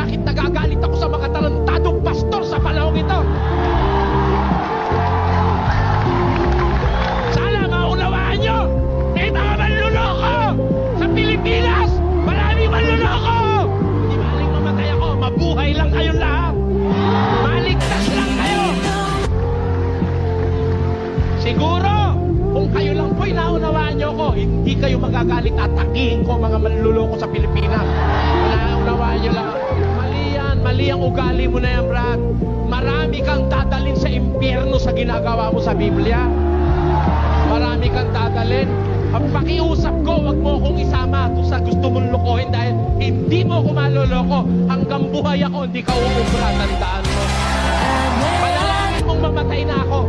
bakit nagagalit ako sa mga tarantadong pastor sa panahong ito. Sana maunawaan nyo, may mga manluloko sa Pilipinas. Maraming manluloko. Hindi maling mamatay ako, mabuhay lang kayong lahat. Maligtas lang kayo. Siguro, kung kayo lang po'y naunawaan nyo ko, hindi kayo magagalit at takihin ko mga manluloko sa Pilipinas. Naunawaan nyo lang. Mali yan, mali ang ugali mo na yan, Brad. Marami kang dadalhin sa impyerno sa ginagawa mo sa Biblia. Marami kang dadalhin. Ang pakiusap ko, wag mo akong isama kung sa gusto mong lokohin dahil hindi mo ako maloloko. Hanggang buhay ako, hindi ka uubra. Tandaan mo. Panalangin mong mamatay na ako.